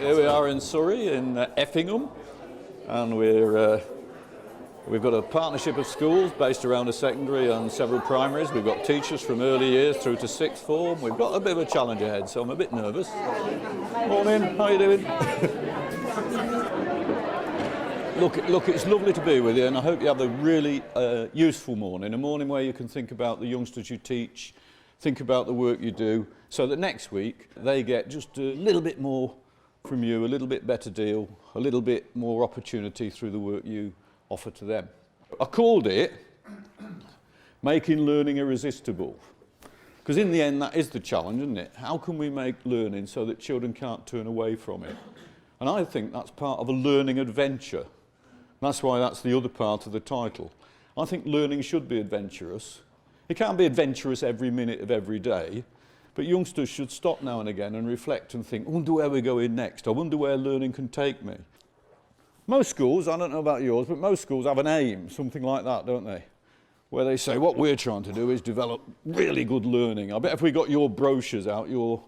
Here we are in Surrey, in Effingham, and we've got a partnership of schools based around a secondary and several primaries. We've got teachers from early years through to sixth form. We've got a bit of a challenge ahead, so I'm a bit nervous. Morning, how are you doing? Look, it's lovely to be with you, and I hope you have a really useful morning, a morning where you can think about the youngsters you teach, think about the work you do, so that next week they get just a little bit more from you, a little bit better deal, a little bit more opportunity through the work you offer to them. I called it Making Learning Irresistible, because in the end that is the challenge, isn't it? How can we make learning so that children can't turn away from it? And I think that's part of a learning adventure. That's why that's the other part of the title. I think learning should be adventurous. It can't be adventurous every minute of every day, but youngsters should stop now and again and reflect and think, I wonder where we're going next. I wonder where learning can take me. Most schools, I don't know about yours, but most schools have an aim, something like that, don't they? Where they say, what we're trying to do is develop really good learning. I bet if we got your brochures out, your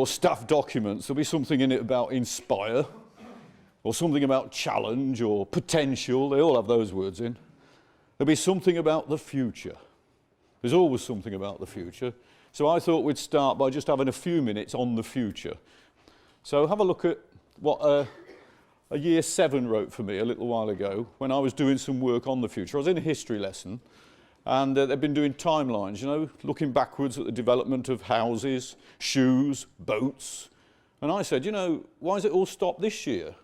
staff documents, there'll be something in it about inspire, or something about challenge, or potential. They all have those words in. There'll be something about the future. There's always something about the future. So I thought we'd start by just having a few minutes on the future. So have a look at what a year 7 wrote for me a little while ago when I was doing some work on the future. I was in a history lesson, and they've been doing timelines, you know, looking backwards at the development of houses, shoes, boats. And I said, you know, why has it all stopped this year?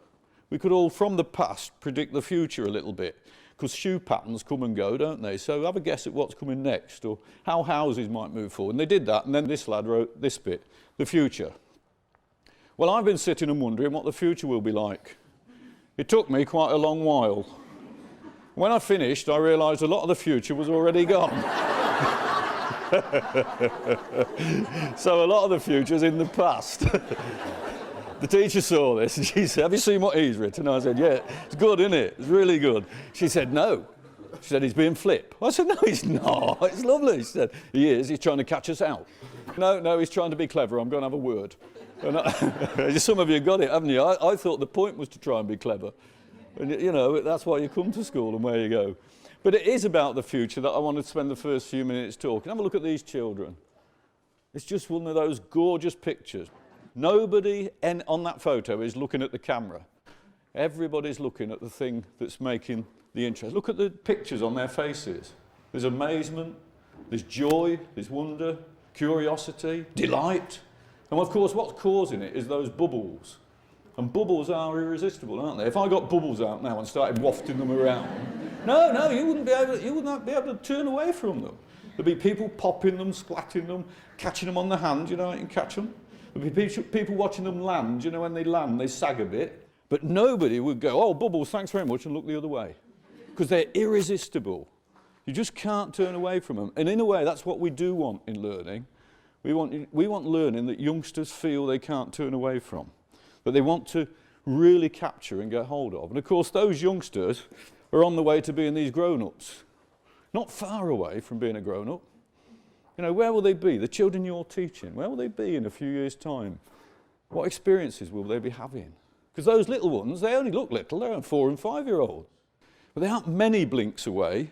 We could all, from the past, predict the future a little bit, because shoe patterns come and go, don't they? So have a guess at what's coming next, or how houses might move forward. And they did that, and then this lad wrote this bit, the future. Well, I've been sitting and wondering what the future will be like. It took me quite a long while. When I finished, I realised a lot of the future was already gone. So a lot of the future's in the past. The teacher saw this and she said, have you seen what he's written? I said, yeah, it's good, isn't it? It's really good. She said, no. She said, he's being flip. I said, no, he's not. It's lovely. She said, he is. He's trying to catch us out. No, he's trying to be clever. I'm going to have a word. And some of you got it, haven't you? I thought the point was to try and be clever. And, you know, that's why you come to school and where you go. But it is about the future that I want to spend the first few minutes talking. Have a look at these children. It's just one of those gorgeous pictures. Nobody on that photo is looking at the camera. Everybody's looking at the thing that's making the interest. Look at the pictures on their faces. There's amazement, there's joy, there's wonder, curiosity, delight. And of course, what's causing it is those bubbles. And bubbles are irresistible, aren't they? If I got bubbles out now and started wafting them around, no, you wouldn't be able to turn away from them. There'd be people popping them, splatting them, catching them on the hand, you know, you can catch them. There'd be people watching them land, you know, when they land, they sag a bit. But nobody would go, oh, bubbles, thanks very much, and look the other way. Because they're irresistible. You just can't turn away from them. And in a way, that's what we do want in learning. We want learning that youngsters feel they can't turn away from, that they want to really capture and get hold of. And of course, those youngsters are on the way to being these grown-ups. Not far away from being a grown-up. You know, where will they be? The children you're teaching, where will they be in a few years' time? What experiences will they be having? Because those little ones, they only look little, they're 4 and 5-year-olds. But they aren't many blinks away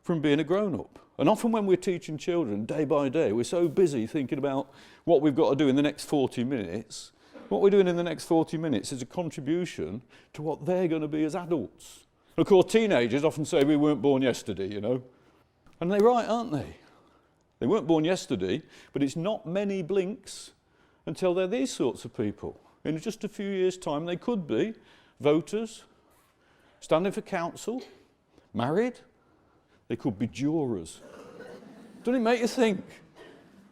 from being a grown-up. And often when we're teaching children, day by day, we're so busy thinking about what we've got to do in the next 40 minutes. What we're doing in the next 40 minutes is a contribution to what they're going to be as adults. And of course, teenagers often say, we weren't born yesterday, you know. And they're right, aren't they? They weren't born yesterday, but it's not many blinks until they're these sorts of people. In just a few years' time, they could be voters, standing for council, married. They could be jurors. Doesn't it make you think?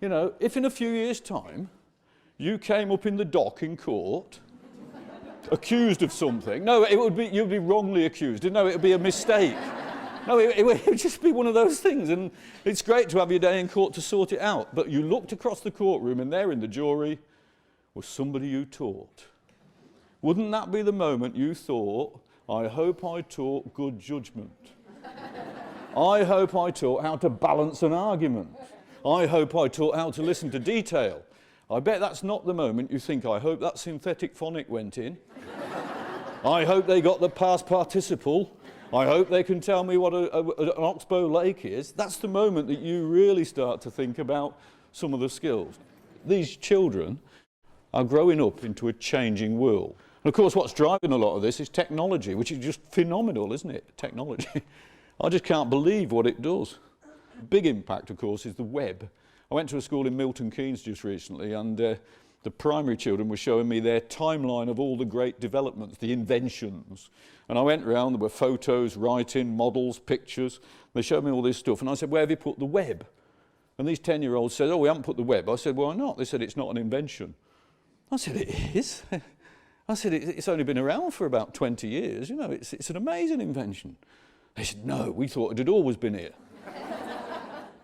You know, if in a few years' time, you came up in the dock in court, accused of something, no, you'd be wrongly accused. No, it would be a mistake. No, it would just be one of those things, and it's great to have your day in court to sort it out, but you looked across the courtroom and there in the jury was somebody you taught. Wouldn't that be the moment you thought, I hope I taught good judgment? I hope I taught how to balance an argument. I hope I taught how to listen to detail. I bet that's not the moment you think, I hope that synthetic phonic went in. I hope they got the past participle. I hope they can tell me what an oxbow lake is. That's the moment that you really start to think about some of the skills. These children are growing up into a changing world. And of course, what's driving a lot of this is technology, which is just phenomenal, isn't it? Technology. I just can't believe what it does. Big impact, of course, is the web. I went to a school in Milton Keynes just recently, and the primary children were showing me their timeline of all the great developments, the inventions. And I went around, there were photos, writing, models, pictures. They showed me all this stuff, and I said, where have you put the web? And these 10-year-olds said, oh, we haven't put the web. I said, why not? They said, it's not an invention. I said, it is. I said, it's only been around for about 20 years. You know, it's an amazing invention. They said, no, we thought it had always been here.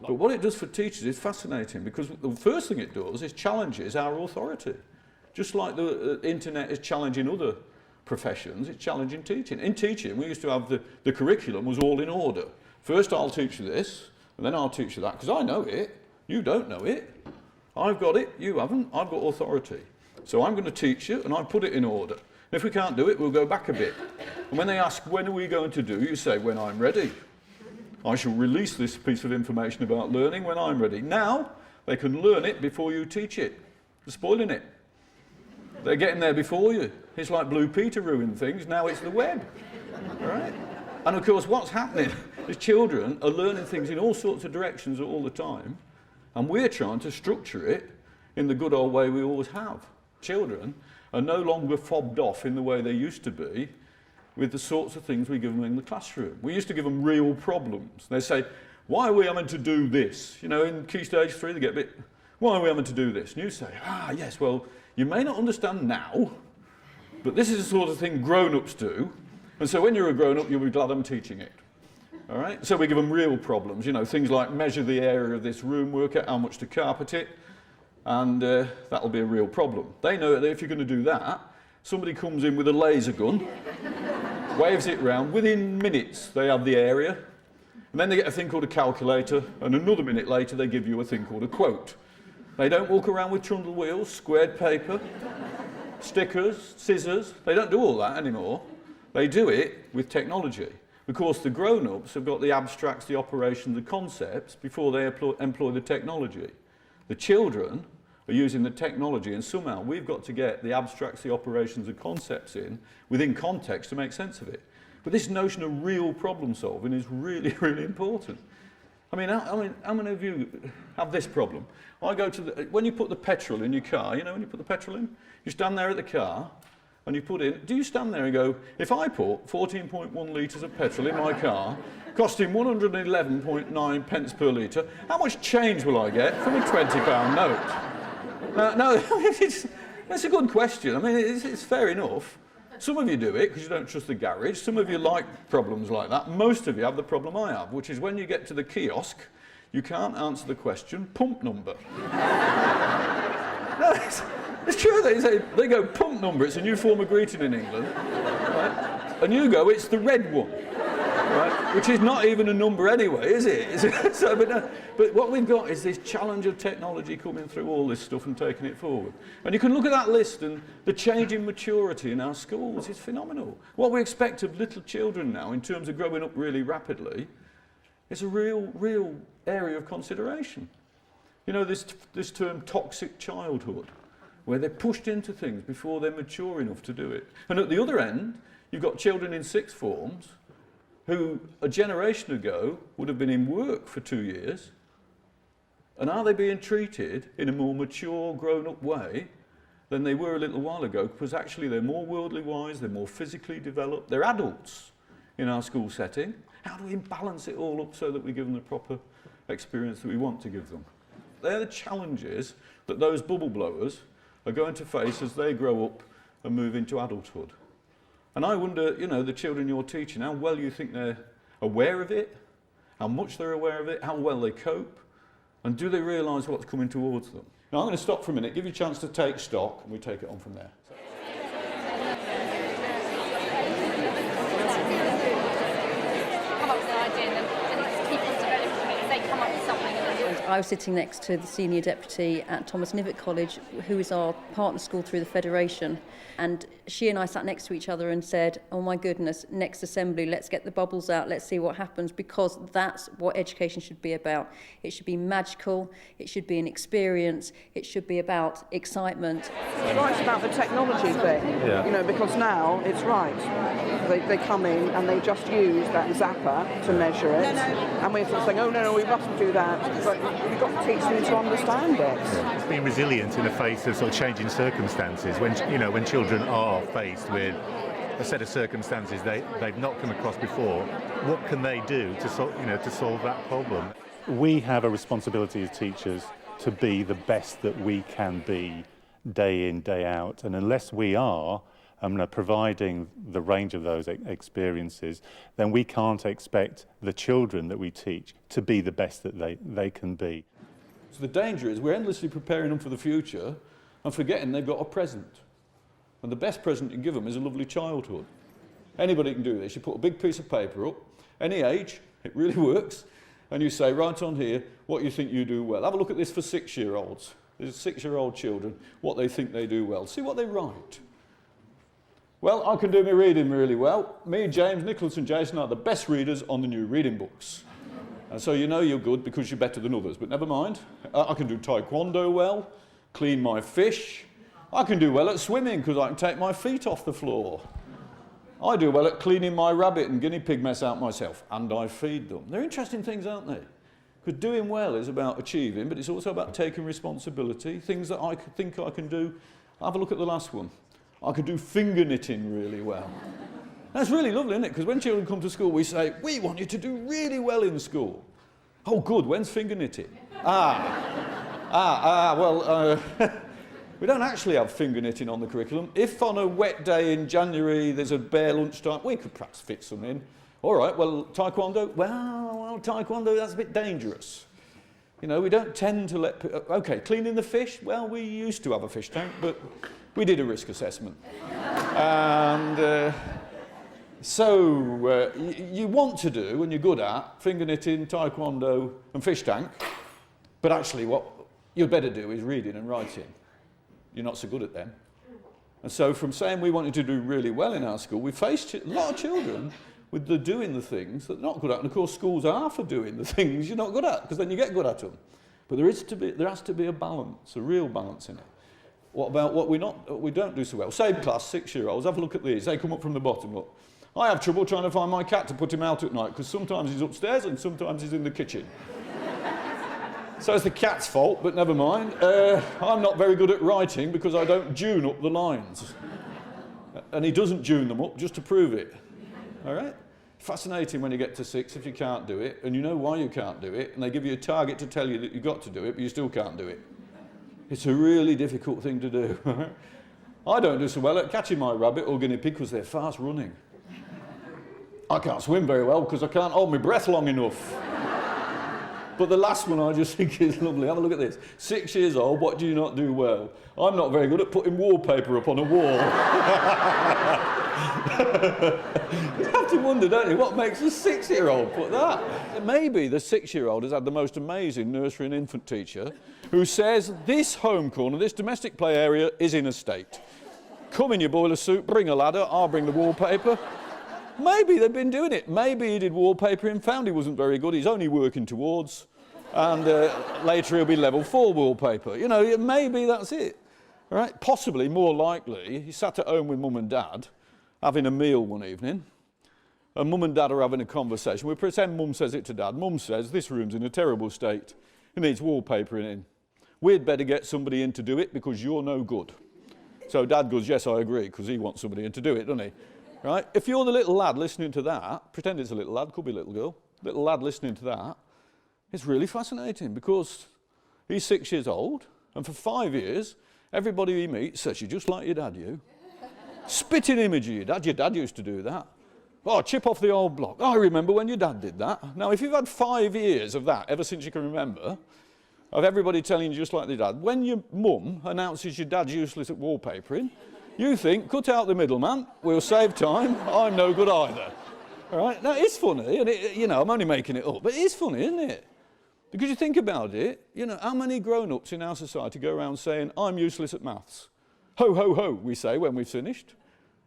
But what it does for teachers is fascinating, because the first thing it does is challenges our authority. Just like the internet is challenging other professions, it's challenging teaching. In teaching, we used to have the curriculum was all in order. First I'll teach you this, and then I'll teach you that, because I know it, you don't know it. I've got it, you haven't, I've got authority. So I'm going to teach you, and I put it in order. If we can't do it, we'll go back a bit. And when they ask, when are we going to do, you say, when I'm ready. I shall release this piece of information about learning when I'm ready. Now, they can learn it before you teach it. They're spoiling it. They're getting there before you. It's like Blue Peter ruined things, now it's the web. All right? And of course, what's happening is children are learning things in all sorts of directions all the time, and we're trying to structure it in the good old way we always have. Children are no longer fobbed off in the way they used to be, with the sorts of things we give them in the classroom. We used to give them real problems. They say, why are we having to do this? You know, in Key Stage 3, they get a bit, why are we having to do this? And you say, yes, well, you may not understand now, but this is the sort of thing grown-ups do. And so when you're a grown-up, you'll be glad I'm teaching it. All right? So we give them real problems, you know, things like measure the area of this room, work out how much to carpet it, and that'll be a real problem. They know that if you're going to do that, somebody comes in with a laser gun, waves it round, within minutes they have the area, and then they get a thing called a calculator, and another minute later they give you a thing called a quote. They don't walk around with trundle wheels, squared paper, stickers, scissors. They don't do all that anymore. They do it with technology. Because the grown-ups have got the abstracts, the operations, the concepts before they employ the technology. The children are using the technology, and somehow we've got to get the abstracts, the operations, the concepts in within context to make sense of it. But this notion of real problem solving is really, really important. I mean, how many of you have this problem? I go to when you put the petrol in your car, you know, when you put the petrol in, you stand there at the car and you put in, do you stand there and go, if I put 14.1 litres of petrol in my car, costing 111.9 pence per litre, how much change will I get from a £20 note? No, it's a good question. I mean, it's fair enough. Some of you do it because you don't trust the garage. Some of you like problems like that. Most of you have the problem I have, which is when you get to the kiosk, you can't answer the question, pump number. No, it's true. They go, pump number. It's a new form of greeting in England. Right? And you go, it's the red one. Right? Which is not even a number anyway, is it? So, but what we've got is this challenge of technology coming through all this stuff and taking it forward. And you can look at that list, and the change in maturity in our schools is phenomenal. What we expect of little children now in terms of growing up really rapidly is a real area of consideration. You know, this term toxic childhood, where they're pushed into things before they're mature enough to do it. And at the other end, you've got children in sixth forms who a generation ago would have been in work for 2 years, and are they being treated in a more mature, grown-up way than they were a little while ago, because actually they're more worldly wise, they're more physically developed, they're adults in our school setting. How do we balance it all up so that we give them the proper experience that we want to give them? They're the challenges that those bubble blowers are going to face as they grow up and move into adulthood. And I wonder, you know, the children you're teaching, how well you think they're aware of it, how much they're aware of it, how well they cope, and do they realise what's coming towards them? Now I'm going to stop for a minute, give you a chance to take stock, and we take it on from there. I was sitting next to the senior deputy at Thomas Knivet College, who is our partner school through the Federation, and she and I sat next to each other and said, oh my goodness, next assembly, let's get the bubbles out, let's see what happens, because that's what education should be about. It should be magical, it should be an experience, it should be about excitement. It's right about the technology thing, you know, because now it's right. They come in and they just use that zapper to measure it, and we're sort of saying, oh no, we mustn't do that, but you've got to teach them to understand it. It's being resilient in the face of sort of changing circumstances. When when children are faced with a set of circumstances they've not come across before, what can they do to solve that problem? We have a responsibility as teachers to be the best that we can be day in, day out, and unless we are providing the range of those experiences, then we can't expect the children that we teach to be the best that they can be. So the danger is we're endlessly preparing them for the future and forgetting they've got a present. And the best present you can give them is a lovely childhood. Anybody can do this. You put a big piece of paper up, any age, it really works, and you say, right on here, what you think you do well. Have a look at this for 6-year-olds. There's 6-year-old children, what they think they do well. See what they write. Well, I can do my reading really well. Me, James, Nicholas and Jason are the best readers on the new reading books. And so you know you're good because you're better than others, but never mind. I can do taekwondo well, clean my fish. I can do well at swimming because I can take my feet off the floor. I do well at cleaning my rabbit and guinea pig mess out myself, and I feed them. They're interesting things, aren't they? Because doing well is about achieving, but it's also about taking responsibility, things that I think I can do. Have a look at the last one. I could do finger knitting really well. That's really lovely, isn't it? Because when children come to school, we say, we want you to do really well in school. Oh, good, when's finger knitting? Well, we don't actually have finger knitting on the curriculum. If on a wet day in January there's a bare lunchtime, we could perhaps fit some in. All right, well, taekwondo? Well, taekwondo, that's a bit dangerous. You know, we don't tend to let... OK, cleaning the fish? Well, we used to have a fish tank, but we did a risk assessment. And so you want to do, and you're good at, finger knitting, taekwondo and fish tank, but actually what you'd better do is reading and writing. You're not so good at them. And so from saying we wanted to do really well in our school, we faced a lot of children with the doing the things that they're not good at. And of course schools are for doing the things you're not good at, because then you get good at them. But there has to be a balance, a real balance in it. What about what we don't do so well? Same class, 6-year-olds, have a look at these. They come up from the bottom, look. I have trouble trying to find my cat to put him out at night, because sometimes he's upstairs and sometimes he's in the kitchen. So it's the cat's fault, but never mind. I'm not very good at writing because I don't tune up the lines. And he doesn't tune them up just to prove it. All right? Fascinating when you get to 6 if you can't do it, and you know why you can't do it, and they give you a target to tell you that you've got to do it, but you still can't do it. It's a really difficult thing to do. I don't do so well at catching my rabbit or guinea pig because they're fast running. I can't swim very well because I can't hold my breath long enough. But the last one I just think is lovely. Have a look at this. 6 years old, what do you not do well? I'm not very good at putting wallpaper up on a wall. You have to wonder, don't you, what makes a 6-year-old put that? Maybe the 6-year-old has had the most amazing nursery and infant teacher who says, this home corner, this domestic play area is in a state. Come in your boiler suit, bring a ladder, I'll bring the wallpaper. Maybe they've been doing it. Maybe he did wallpapering, found he wasn't very good, he's only working towards, and later he'll be level 4 wallpaper. You know, maybe that's it. All right? Possibly, more likely, he sat at home with mum and dad, having a meal one evening, and mum and dad are having a conversation. We pretend mum says it to dad. Mum says, this room's in a terrible state. It needs wallpapering in. We'd better get somebody in to do it because you're no good. So dad goes, yes, I agree, because he wants somebody in to do it, doesn't he? Right? If you're the little lad listening to that, pretend it's a little lad, could be a little girl, little lad listening to that, it's really fascinating because he's 6 years old, and for 5 years, everybody he meets says, you're just like your dad, you. Spitting image of your dad used to do that. Oh, chip off the old block. Oh, I remember when your dad did that. Now, if you've had 5 years of that, ever since you can remember, of everybody telling you just like their dad, when your mum announces your dad's useless at wallpapering, you think, cut out the middleman, we'll save time, I'm no good either. All right? Now, it's funny, and you know, I'm only making it up, but it is funny, isn't it? Because you think about it, you know, how many grown-ups in our society go around saying, I'm useless at maths? Ho, ho, ho, we say when we've finished.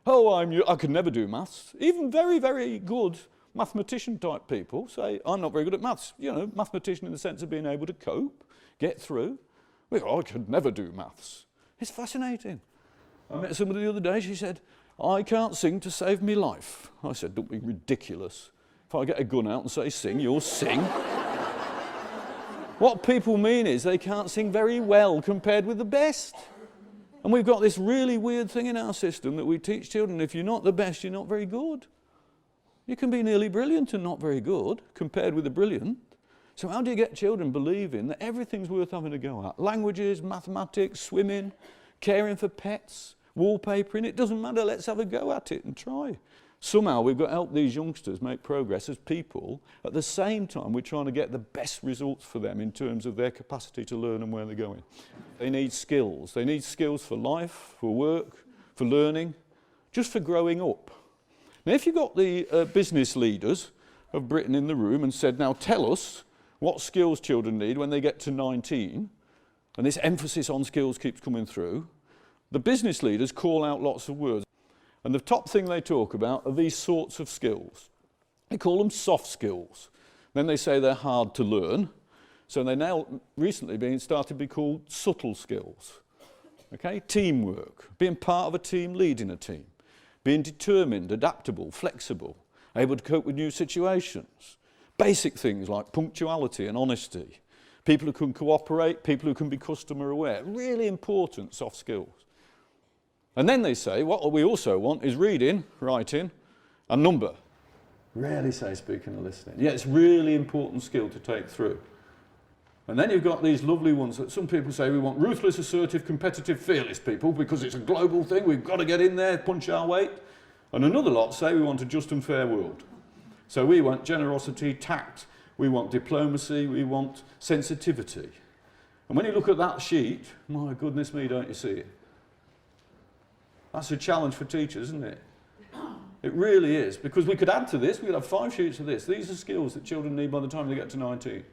Oh, I could never do maths. Even very, very good mathematician-type people say, I'm not very good at maths. You know, mathematician in the sense of being able to cope, get through. Well, I could never do maths. It's fascinating. I met somebody the other day, she said, I can't sing to save me life. I said, don't be ridiculous. If I get a gun out and say sing, you'll sing. What people mean is they can't sing very well compared with the best. And we've got this really weird thing in our system that we teach children, if you're not the best, you're not very good. You can be nearly brilliant and not very good compared with the brilliant. So how do you get children believing that everything's worth having a go at? Languages, mathematics, swimming, caring for pets, wallpapering, it doesn't matter, let's have a go at it and try. Somehow we've got to help these youngsters make progress as people. At the same time, we're trying to get the best results for them in terms of their capacity to learn and where they're going. They need skills. They need skills for life, for work, for learning, just for growing up. Now, if you got the business leaders of Britain in the room and said, now tell us what skills children need when they get to 19, and this emphasis on skills keeps coming through, the business leaders call out lots of words. And the top thing they talk about are these sorts of skills. They call them soft skills. Then they say they're hard to learn. So they're now recently started to be called subtle skills. Okay? Teamwork, being part of a team, leading a team, being determined, adaptable, flexible, able to cope with new situations. Basic things like punctuality and honesty. People who can cooperate, people who can be customer aware. Really important soft skills. And then they say, what we also want is reading, writing, and number. Rarely say speaking and listening. Yeah, it's a really important skill to take through. And then you've got these lovely ones that some people say we want ruthless, assertive, competitive, fearless people because it's a global thing, we've got to get in there, punch our weight. And another lot say we want a just and fair world. So we want generosity, tact, we want diplomacy, we want sensitivity. And when you look at that sheet, my goodness me, don't you see it? That's a challenge for teachers, isn't it? It really is, because we could add to this, we could have 5 sheets of this. These are skills that children need by the time they get to 19.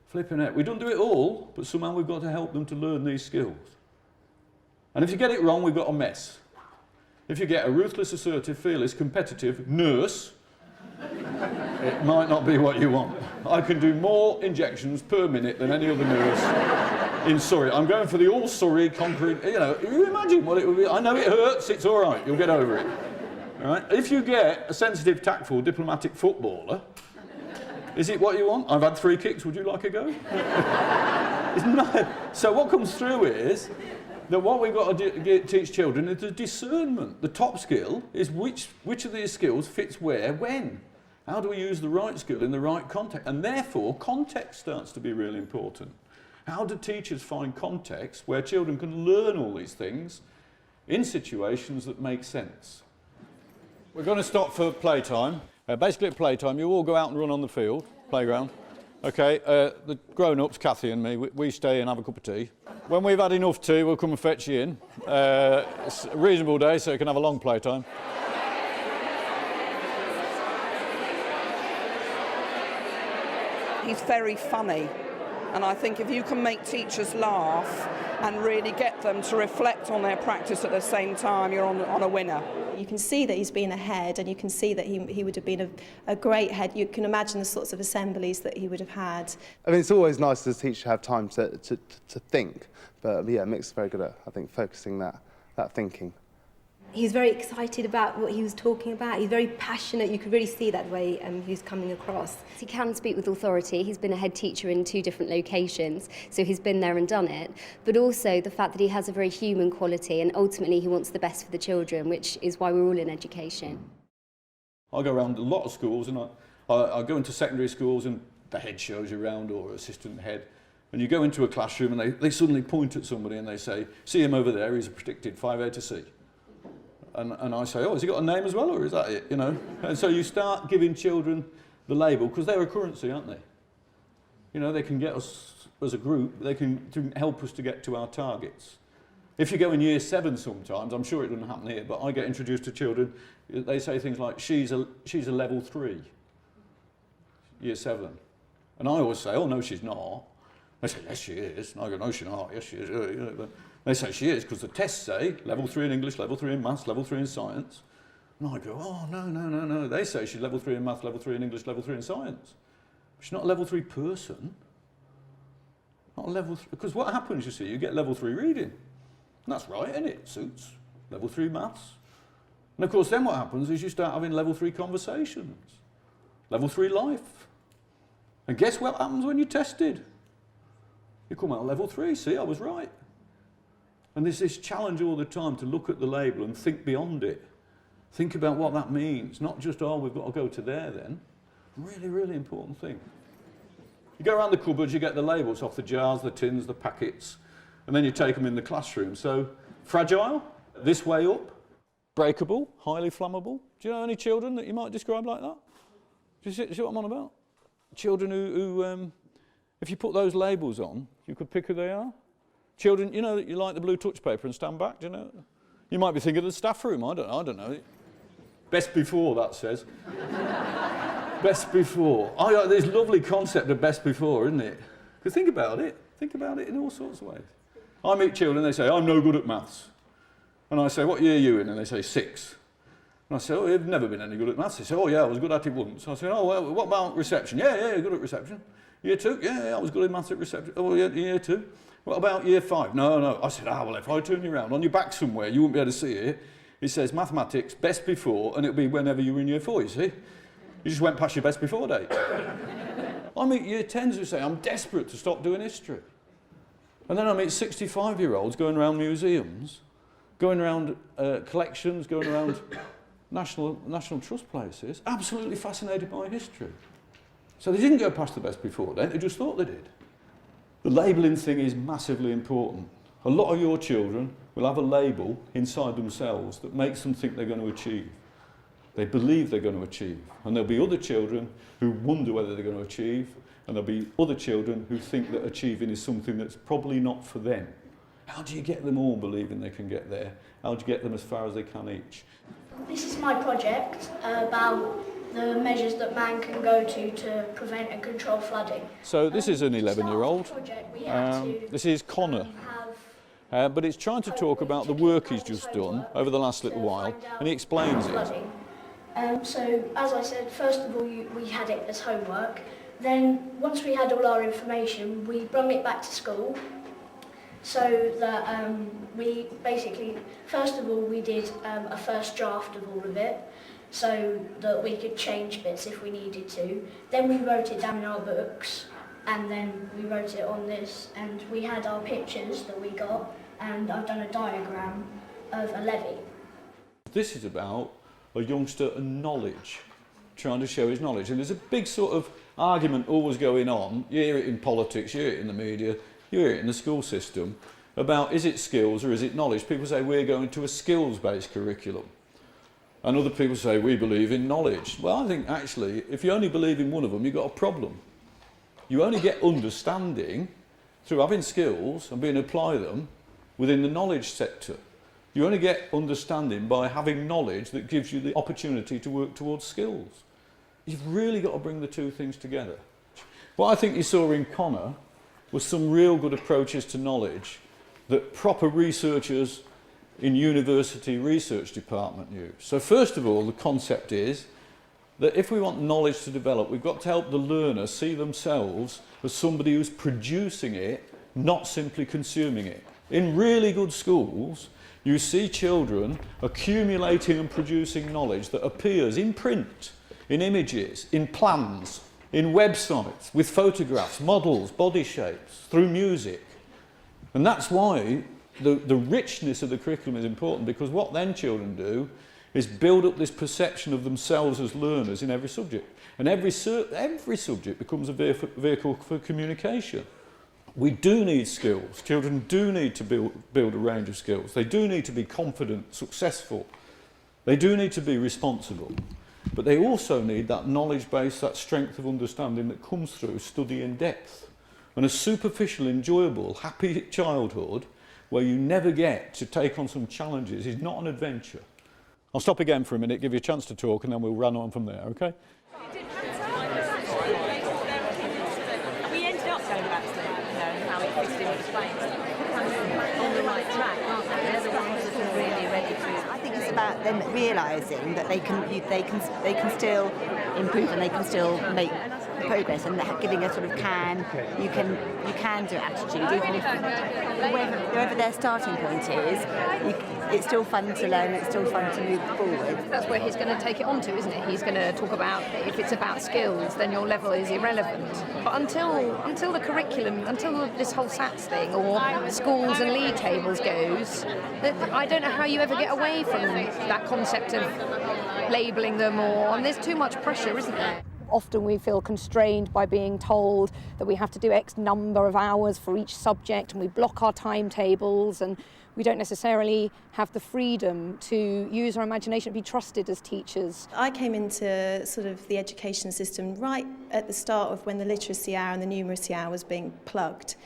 Flipping it. We don't do it all, but somehow we've got to help them to learn these skills. And if you get it wrong, we've got a mess. If you get a ruthless, assertive, fearless, competitive nurse, it might not be what you want. I can do more injections per minute than any other nurse in Surrey. I'm going for the all Surrey concrete, you know, you imagine what it would be. I know it hurts, it's all right, you'll get over it. All right? If you get a sensitive, tactful, diplomatic footballer, is it what you want? I've had 3 kicks, would you like a go? Isn't that? So what comes through is that what we've got to teach children is the discernment. The top skill is which of these skills fits where, when. How do we use the right skill in the right context? And therefore, context starts to be really important. How do teachers find context where children can learn all these things in situations that make sense? We're going to stop for playtime. Basically at playtime, you all go out and run on the field, playground. Okay, the grown-ups, Kathy and me, we stay and have a cup of tea. When we've had enough tea, we'll come and fetch you in. It's a reasonable day, so you can have a long playtime. He's very funny. And I think if you can make teachers laugh and really get them to reflect on their practice at the same time, you're on a winner. You can see that he's been ahead, and you can see that he would have been a great head. You can imagine the sorts of assemblies that he would have had. I mean, it's always nice as a teacher to have time to think, but yeah, Mick's very good at, I think, focusing that thinking. He's very excited about what he was talking about. He's very passionate. You could really see that way he was coming across. He can speak with authority. He's been a head teacher in 2 different locations, so he's been there and done it. But also the fact that he has a very human quality, and ultimately he wants the best for the children, which is why we're all in education. I go around a lot of schools, and I go into secondary schools, and the head shows you around, or assistant head, and you go into a classroom and they suddenly point at somebody and they say, see him over there, he's a predicted 5A to C. And I say, oh, has he got a name as well, or is that it, you know? And so you start giving children the label, because they're a currency, aren't they? You know, they can get us as a group, they can help us to get to our targets. If you go in year 7 sometimes, I'm sure it doesn't happen here, but I get introduced to children, they say things like, she's a level 3, year 7. And I always say, oh, no, she's not. They say, yes, she is. And I go, no, she's not. Yes, she is. But they say she is because the tests say level 3 in English, level 3 in maths, level 3 in science. And I go, oh, no. They say she's level 3 in maths, level 3 in English, level 3 in science. She's not a level 3 person. Not a level 3. Because what happens, you see, you get level 3 reading. And that's right, isn't it? Suits. Level 3 maths. And of course, then what happens is you start having level 3 conversations. Level 3 life. And guess what happens when you're tested? You come out level 3. See, I was right. And there's this challenge all the time to look at the label and think beyond it. Think about what that means. Not just, oh, we've got to go to there then. Really, really important thing. You go around the cupboards, you get the labels off the jars, the tins, the packets, and then you take them in the classroom. So, fragile, this way up, breakable, highly flammable. Do you know any children that you might describe like that? Do you see what I'm on about? Children who if you put those labels on, you could pick who they are. Children, you know that you like the blue touch paper and stand back, do you know? You might be thinking of the staff room, I don't know. Best before, that says. Best before. This lovely concept of best before, isn't it? Because think about it in all sorts of ways. I meet children, they say, I'm no good at maths. And I say, what year are you in? And they say, 6. And I say, oh, you've never been any good at maths. They say, oh yeah, I was good at it once. I say, oh, well, what about reception? Yeah, you're good at reception. Year 2? Yeah, I was good at maths at reception. Oh, yeah, year 2. What about year 5? No. I said, well, if I turn you around on your back somewhere, you won't be able to see it. It says mathematics, best before, and it'll be whenever you were in year 4, you see. You just went past your best before date. I meet year 10s who say, I'm desperate to stop doing history. And then I meet 65-year-olds going around museums, going around collections, going around national trust places, absolutely fascinated by history. So they didn't go past the best before date, they just thought they did. The labelling thing is massively important. A lot of your children will have a label inside themselves that makes them think they're going to achieve. They believe they're going to achieve. And there'll be other children who wonder whether they're going to achieve, and there'll be other children who think that achieving is something that's probably not for them. How do you get them all believing they can get there? How do you get them as far as they can each? This is my project about the measures that man can go to prevent and control flooding. So this is an 11-year-old. This is Connor. But it's trying to talk about the work he's just done over the last little while, and he explains it. So, as I said, first of all, we had it as homework. Then, once we had all our information, we brought it back to school. So that we basically, first of all, we did a first draft of all of it, so that we could change bits if we needed to. Then we wrote it down in our books, and then we wrote it on this, and we had our pictures that we got, and I've done a diagram of a levee. This is about a youngster and knowledge, trying to show his knowledge. And there's a big sort of argument always going on. You hear it in politics, you hear it in the media, you hear it in the school system, about is it skills or is it knowledge? People say we're going to a skills-based curriculum. And other people say we believe in knowledge. Well, I think actually, if you only believe in one of them, you've got a problem. You only get understanding through having skills and being able to apply them within the knowledge sector. You only get understanding by having knowledge that gives you the opportunity to work towards skills. You've really got to bring the two things together. What I think you saw in Connor was some real good approaches to knowledge that proper researchers in university research department use. So first of all, the concept is that if we want knowledge to develop, we've got to help the learner see themselves as somebody who's producing it, not simply consuming it. In really good schools, you see children accumulating and producing knowledge that appears in print, in images, in plans, in websites, with photographs, models, body shapes, through music. And that's why the richness of the curriculum is important, because what then children do is build up this perception of themselves as learners in every subject. And every subject becomes a vehicle for communication. We do need skills. Children do need to build a range of skills. They do need to be confident, successful. They do need to be responsible. But they also need that knowledge base, that strength of understanding that comes through study in depth. And a superficial, enjoyable, happy childhood where you never get to take on some challenges is not an adventure. I'll stop again for a minute, give you a chance to talk, and then we'll run on from there, okay? fitted into place, on the right track, aren't they? They're the ones that are really ready to. I think it's about them realising that they can still improve and they can still make progress, and giving a sort of you can do attitude, even if wherever their starting point is, it's still fun to learn, it's still fun to move forward. That's where he's going to take it on to, isn't it? He's going to talk about, if it's about skills, then your level is irrelevant. But until the curriculum, until this whole SATs thing or schools and league tables goes, I don't know how you ever get away from that concept of labelling them, and there's too much pressure, isn't there? Often we feel constrained by being told that we have to do X number of hours for each subject, and we block our timetables, and we don't necessarily have the freedom to use our imagination, be trusted as teachers. I came into sort of the education system right at the start of when the literacy hour and the numeracy hour was being plugged.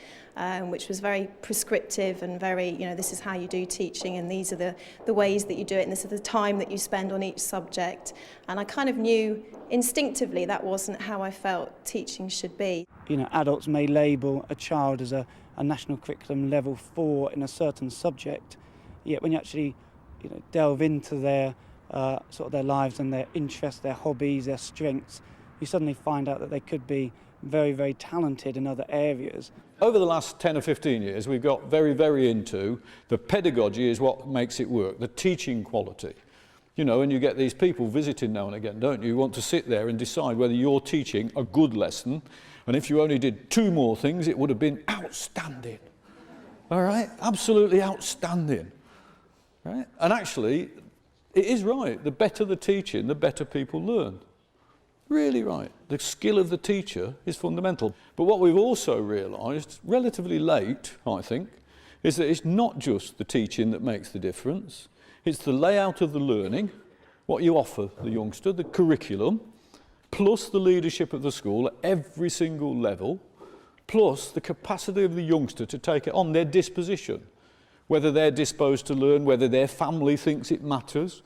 Which was very prescriptive and very, this is how you do teaching, and these are the ways that you do it, and this is the time that you spend on each subject. And I kind of knew instinctively that wasn't how I felt teaching should be. Adults may label a child as a national curriculum level 4 in a certain subject, yet when you actually delve into their sort of their lives and their interests, their hobbies, their strengths, you suddenly find out that they could be very, very talented in other areas. Over the last 10 or 15 years, we've got very, very into the pedagogy is what makes it work, the teaching quality. And you get these people visiting now and again, don't you? You want to sit there and decide whether you're teaching a good lesson, and if you only did 2 more things, it would have been outstanding. All right? Absolutely outstanding. Right? And actually, it is right. The better the teaching, the better people learn. Really right. The skill of the teacher is fundamental. But what we've also realised, relatively late, I think, is that it's not just the teaching that makes the difference. It's the layout of the learning, what you offer the youngster, the curriculum, plus the leadership of the school at every single level, plus the capacity of the youngster to take it on, their disposition, whether they're disposed to learn, whether their family thinks it matters,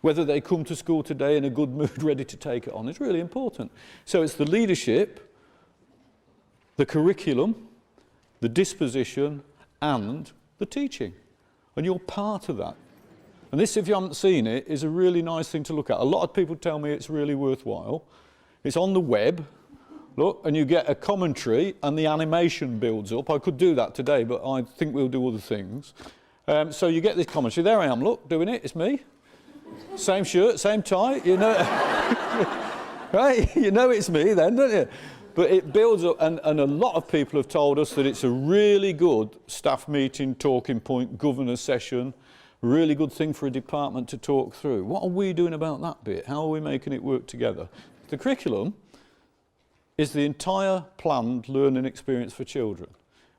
whether they come to school today in a good mood, ready to take it on. It's really important. So it's the leadership, the curriculum, the disposition, and the teaching. And you're part of that. And this, if you haven't seen it, is a really nice thing to look at. A lot of people tell me it's really worthwhile. It's on the web, look, and you get a commentary and the animation builds up. I could do that today, but I think we'll do other things. So you get this commentary. There I am, look, doing it. It's me. Same shirt, same tie, right? It's me then, don't you? But it builds up, and a lot of people have told us that it's a really good staff meeting, talking point, governor session, really good thing for a department to talk through. What are we doing about that bit? How are we making it work together? The curriculum is the entire planned learning experience for children.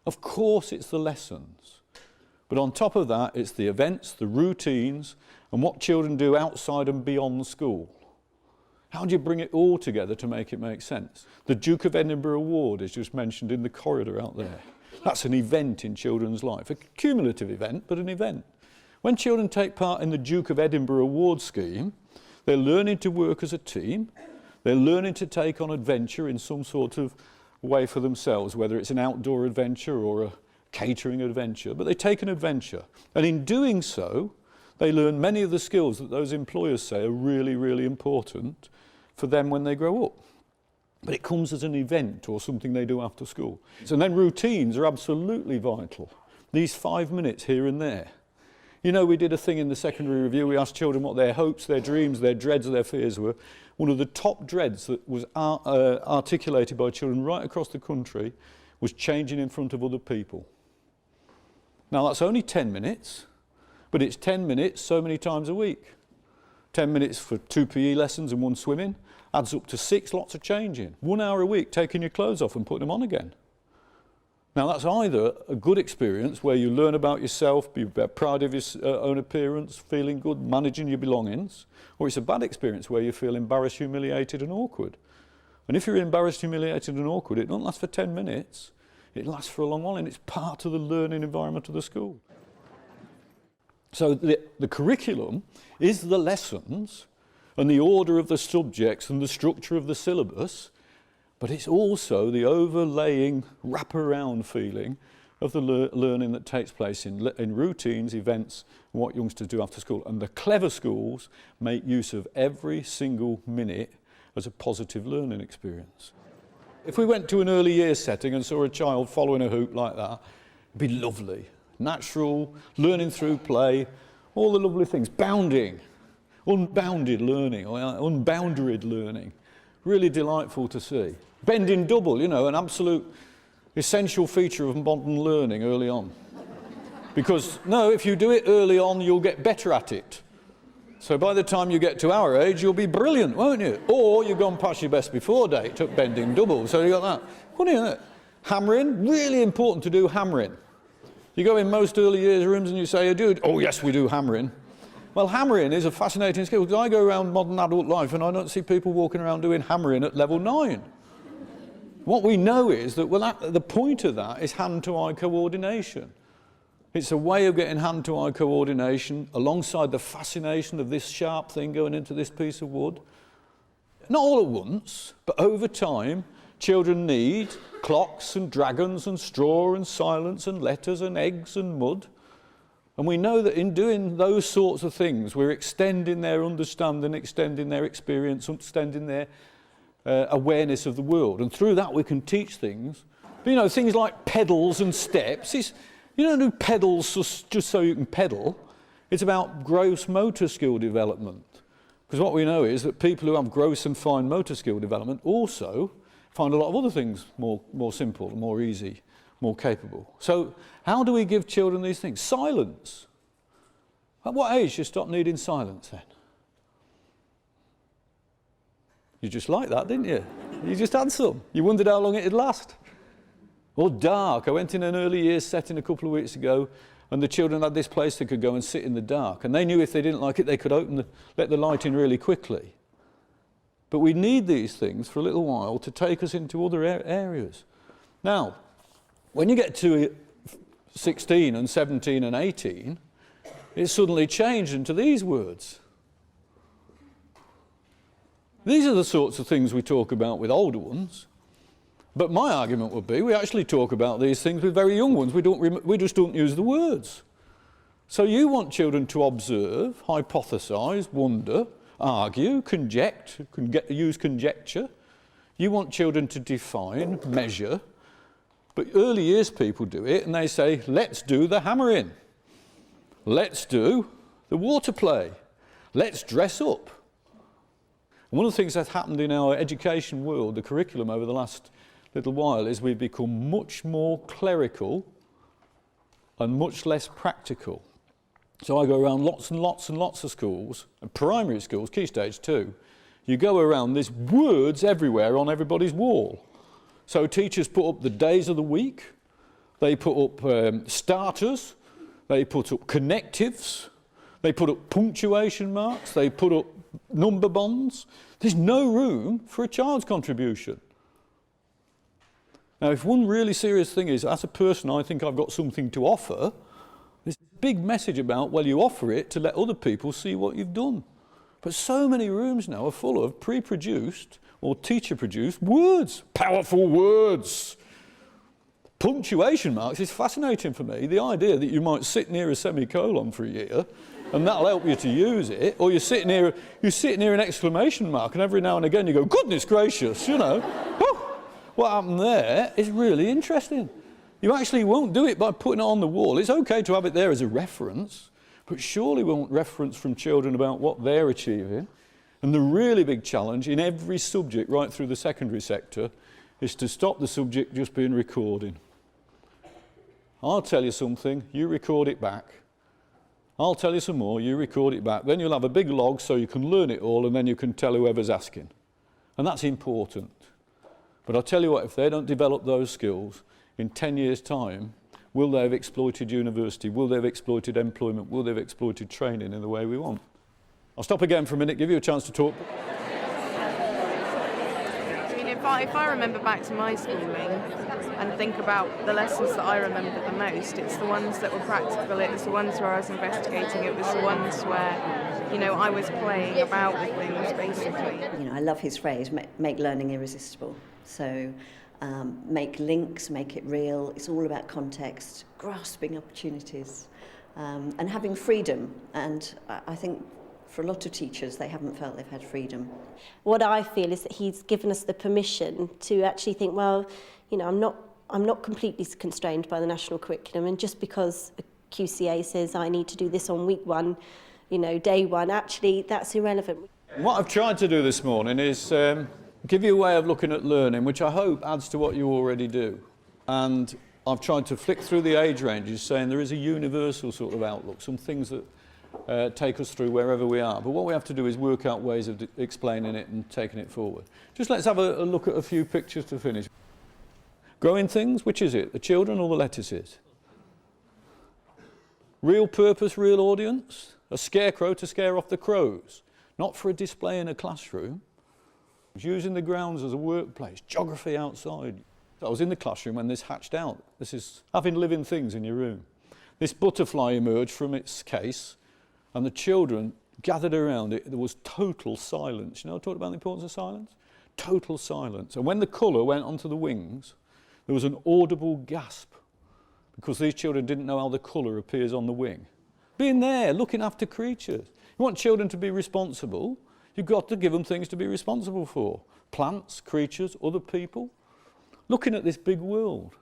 Of course it's the lessons, but on top of that it's the events, the routines, and what children do outside and beyond school. How do you bring it all together to make it make sense? The Duke of Edinburgh Award is just mentioned in the corridor out there. That's an event in children's life, a cumulative event, but an event. When children take part in the Duke of Edinburgh Award scheme, they're learning to work as a team, they're learning to take on adventure in some sort of way for themselves, whether it's an outdoor adventure or a catering adventure, but they take an adventure. And in doing so, they learn many of the skills that those employers say are really, really important for them when they grow up. But it comes as an event or something they do after school. And then routines are absolutely vital. These 5 minutes here and there. We did a thing in the secondary review. We asked children what their hopes, their dreams, their dreads, their fears were. One of the top dreads that was articulated by children right across the country was changing in front of other people. Now that's only 10 minutes. But it's 10 minutes so many times a week. 10 minutes for 2 PE lessons and 1 swimming adds up to 6 lots of changing. 1 hour a week taking your clothes off and putting them on again. Now that's either a good experience where you learn about yourself, be proud of your own appearance, feeling good, managing your belongings, or it's a bad experience where you feel embarrassed, humiliated and awkward. And if you're embarrassed, humiliated and awkward, it doesn't last for 10 minutes. It lasts for a long while, and it's part of the learning environment of the school. So the curriculum is the lessons and the order of the subjects and the structure of the syllabus, but it's also the overlaying wraparound feeling of the learning that takes place in routines, events, and what youngsters do after school. And the clever schools make use of every single minute as a positive learning experience. If we went to an early years setting and saw a child following a hoop like that, it'd be lovely. Natural, learning through play, all the lovely things. Bounding, unbounded learning, or unboundaried learning. Really delightful to see. Bending double, you know, an absolute essential feature of modern learning early on. Because, no, if you do it early on, you'll get better at it. So by the time you get to our age, you'll be brilliant, won't you? Or you've gone past your best before date at bending double, so you got that. Funny, isn't it? Hammering, really important to do hammering. You go in most early years rooms and you say, dude, oh yes, we do hammering. Well, hammering is a fascinating skill, because I go around modern adult life and I don't see people walking around doing hammering at level 9. What we know is that, well, the point of that is hand-to-eye coordination. It's a way of getting hand-to-eye coordination alongside the fascination of this sharp thing going into this piece of wood. Not all at once, but over time, children need clocks and dragons and straw and silence and letters and eggs and mud. And we know that in doing those sorts of things, we're extending their understanding, extending their experience, extending their awareness of the world. And through that we can teach things. But, you know, things like pedals and steps. You don't do pedals just so you can pedal. It's about gross motor skill development. Because what we know is that people who have gross and fine motor skill development also find a lot of other things more simple, more easy, more capable. So how do we give children these things? Silence. At what age do you stop needing silence then? You just liked that, didn't you? You just had some. You wondered how long it'd last. Or dark. I went in an early years setting a couple of weeks ago, and the children had this place they could go and sit in the dark. And they knew if they didn't like it, they could let the light in really quickly. But we need these things for a little while to take us into other areas. Now, when you get to 16 and 17 and 18, it's suddenly changed into these words. These are the sorts of things we talk about with older ones. But my argument would be we actually talk about these things with very young ones. We just don't use the words. So you want children to observe, hypothesize, wonder, argue, use conjecture. You want children to define, measure. But early years people do it and they say, let's do the hammering. Let's do the water play. Let's dress up. And one of the things that's happened in our education world, the curriculum over the last little while, is we've become much more clerical and much less practical. So I go around lots and lots and lots of schools, and primary schools, Key Stage 2, you go around, there's words everywhere on everybody's wall. So teachers put up the days of the week, they put up starters, they put up connectives, they put up punctuation marks, they put up number bonds. There's no room for a child's contribution. Now, if one really serious thing is, as a person, I think I've got something to offer, there's a big message about, well, you offer it to let other people see what you've done. But so many rooms now are full of pre-produced or teacher-produced words, powerful words. Punctuation marks is fascinating for me. The idea that you might sit near a semicolon for a year and that'll help you to use it, or you're sitting near an exclamation mark and every now and again you go, goodness gracious, you know. What happened there is really interesting. You actually won't do it by putting it on the wall. It's okay to have it there as a reference, but surely we want reference from children about what they're achieving. And the really big challenge in every subject right through the secondary sector is to stop the subject just being recording. I'll tell you something, you record it back. I'll tell you some more, you record it back. Then you'll have a big log so you can learn it all and then you can tell whoever's asking. And that's important. But I'll tell you what, if they don't develop those skills, in 10 years' time, will they have exploited university? Will they have exploited employment? Will they have exploited training in the way we want? I'll stop again for a minute, give you a chance to talk. I mean, if I remember back to my schooling and think about the lessons that I remember the most, it's the ones that were practical, it's the ones where I was investigating, it was the ones where, you know, I was playing about with things, basically. You know, I love his phrase, make learning irresistible. So make links, make it real. It's all about context, grasping opportunities, and having freedom. And I think for a lot of teachers, they haven't felt they've had freedom. What I feel is that he's given us the permission to actually think, well, you know, I'm not completely constrained by the national curriculum, and just because a QCA says I need to do this on week 1, you know, day 1, actually that's irrelevant. What I've tried to do this morning is give you a way of looking at learning, which I hope adds to what you already do. And I've tried to flick through the age ranges, saying there is a universal sort of outlook, some things that take us through wherever we are. But what we have to do is work out ways of explaining it and taking it forward. Just let's have a look at a few pictures to finish. Growing things, which is it? The children or the lettuces? Real purpose, real audience? A scarecrow to scare off the crows? Not for a display in a classroom. Using the grounds as a workplace, geography outside. I was in the classroom when this hatched out. This is having living things in your room. This butterfly emerged from its case, and the children gathered around it. There was total silence. You know, I talked about the importance of silence? Total silence. And when the colour went onto the wings, there was an audible gasp, because these children didn't know how the colour appears on the wing. Being there, looking after creatures. You want children to be responsible, you've got to give them things to be responsible for. Plants, creatures, other people. Looking at this big world.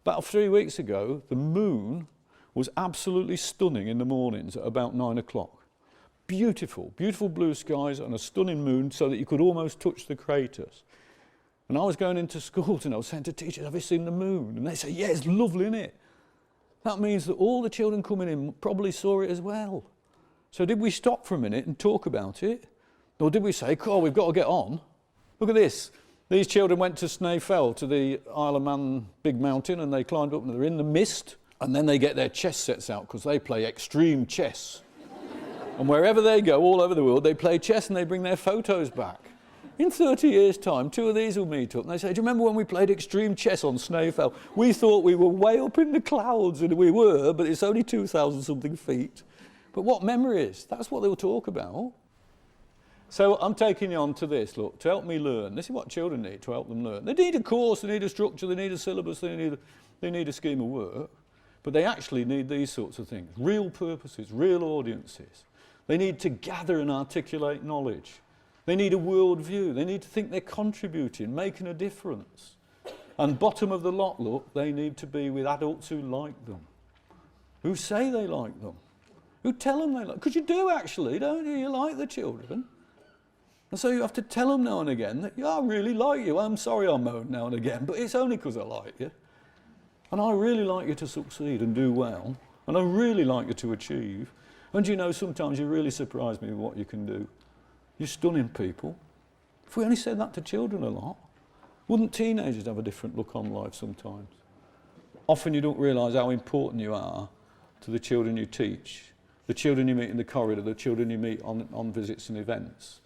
About 3 weeks ago, the moon was absolutely stunning in the mornings at about 9 o'clock. Beautiful, beautiful blue skies and a stunning moon so that you could almost touch the craters. And I was going into schools and I was saying to teachers, have you seen the moon? And they say, yeah, it's lovely, isn't it? That means that all the children coming in probably saw it as well. So did we stop for a minute and talk about it? Or did we say, cool, we've got to get on? Look at this. These children went to Snaefell, to the Isle of Man big mountain, and they climbed up and they're in the mist, and then they get their chess sets out because they play extreme chess. And wherever they go, all over the world, they play chess and they bring their photos back. In 30 years' time, 2 of these will meet up and they say, do you remember when we played extreme chess on Snaefell? We thought we were way up in the clouds, and we were, but it's only 2,000 something feet. But what memories? That's what they'll talk about. So I'm taking you on to this, look, to help me learn. This is what children need to help them learn. They need a course, they need a structure, they need a syllabus, they need a scheme of work, but they actually need these sorts of things. Real purposes, real audiences. They need to gather and articulate knowledge. They need a world view. They need to think they're contributing, making a difference. And bottom of the lot, look, they need to be with adults who like them, who say they like them, who tell them they like them. Because you do actually, don't you? You like the children. And so you have to tell them now and again that, yeah, I really like you. I'm sorry I moan now and again, but it's only because I like you. And I really like you to succeed and do well. And I really like you to achieve. And you know, sometimes you really surprise me with what you can do. You're stunning people. If we only said that to children a lot, wouldn't teenagers have a different look on life sometimes? Often you don't realise how important you are to the children you teach, the children you meet in the corridor, the children you meet on visits and events.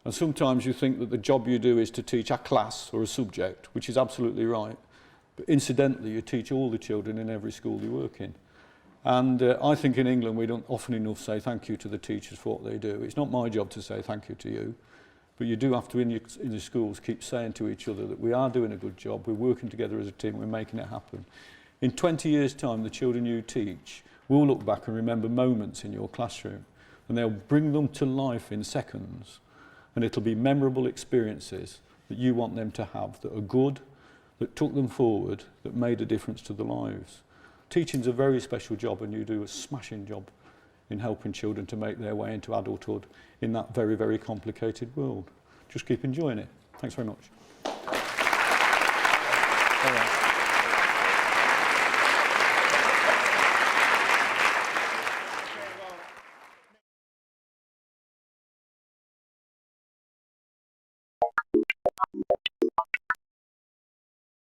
And sometimes you think that the job you do is to teach a class or a subject, which is absolutely right. But incidentally, you teach all the children in every school you work in. And I think in England we don't often enough say thank you to the teachers for what they do. It's not my job to say thank you to you, but you do have to, in your schools, keep saying to each other that we are doing a good job, we're working together as a team, we're making it happen. In 20 years' time, the children you teach will look back and remember moments in your classroom, and they'll bring them to life in seconds. And it'll be memorable experiences that you want them to have, that are good, that took them forward, that made a difference to their lives. Teaching's a very special job, and you do a smashing job in helping children to make their way into adulthood in that very, very complicated world. Just keep enjoying it. Thanks very much. All right.